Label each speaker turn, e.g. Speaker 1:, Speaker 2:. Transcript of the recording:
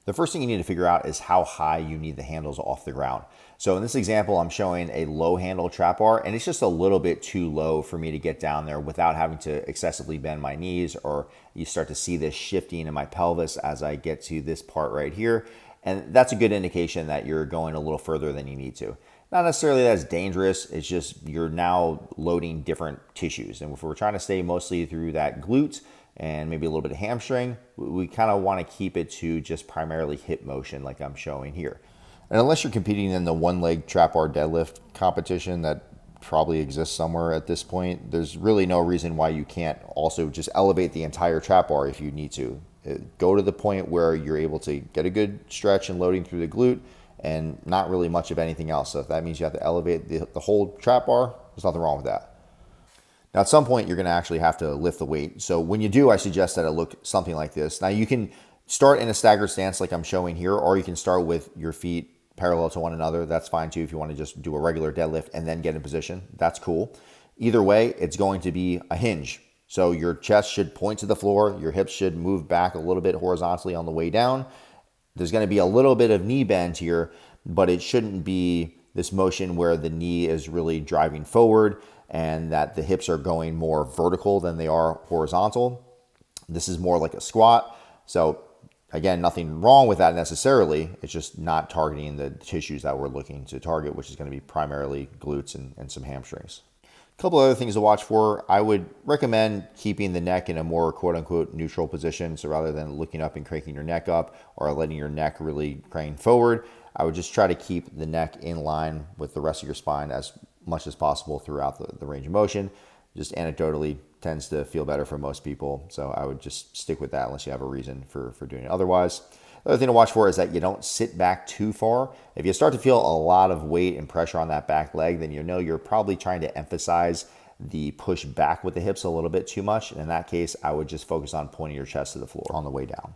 Speaker 1: The first thing you need to figure out is how high you need the handles off the ground. So in this example, I'm showing a low handle trap bar, and it's just a little bit too low for me to get down there without having to excessively bend my knees, or you start to see this shifting in my pelvis as I get to this part right here. And that's a good indication that you're going a little further than you need to. Not necessarily that's dangerous, it's just you're now loading different tissues. And if we're trying to stay mostly through that glute and maybe a little bit of hamstring, we kind of want to keep it to just primarily hip motion like I'm showing here. And unless you're competing in the one leg trap bar deadlift competition that probably exists somewhere at this point, there's really no reason why you can't also just elevate the entire trap bar if you need to. Go to the point where you're able to get a good stretch and loading through the glute and not really much of anything else. So if that means you have to elevate the whole trap bar, there's nothing wrong with that. Now, at some point, you're going to actually have to lift the weight. So when you do, I suggest that it look something like this. Now, you can start in a staggered stance like I'm showing here, or you can start with your feet parallel to one another. That's fine too if you want to just do a regular deadlift and then get in position. That's cool. Either way, it's going to be a hinge. So your chest should point to the floor. Your hips should move back a little bit horizontally on the way down. There's going to be a little bit of knee bend here, but it shouldn't be this motion where the knee is really driving forward and that the hips are going more vertical than they are horizontal. This is more like a squat. So again, nothing wrong with that necessarily. It's just not targeting the tissues that we're looking to target, which is going to be primarily glutes and some hamstrings. A couple other things to watch for. I would recommend keeping the neck in a more quote unquote neutral position. So rather than looking up and cranking your neck up or letting your neck really crane forward, I would just try to keep the neck in line with the rest of your spine as much as possible throughout the range of motion. Just anecdotally tends to feel better for most people. So I would just stick with that unless you have a reason for doing it otherwise. The other thing to watch for is that you don't sit back too far. If you start to feel a lot of weight and pressure on that back leg, then you know you're probably trying to emphasize the push back with the hips a little bit too much. And in that case, I would just focus on pointing your chest to the floor on the way down.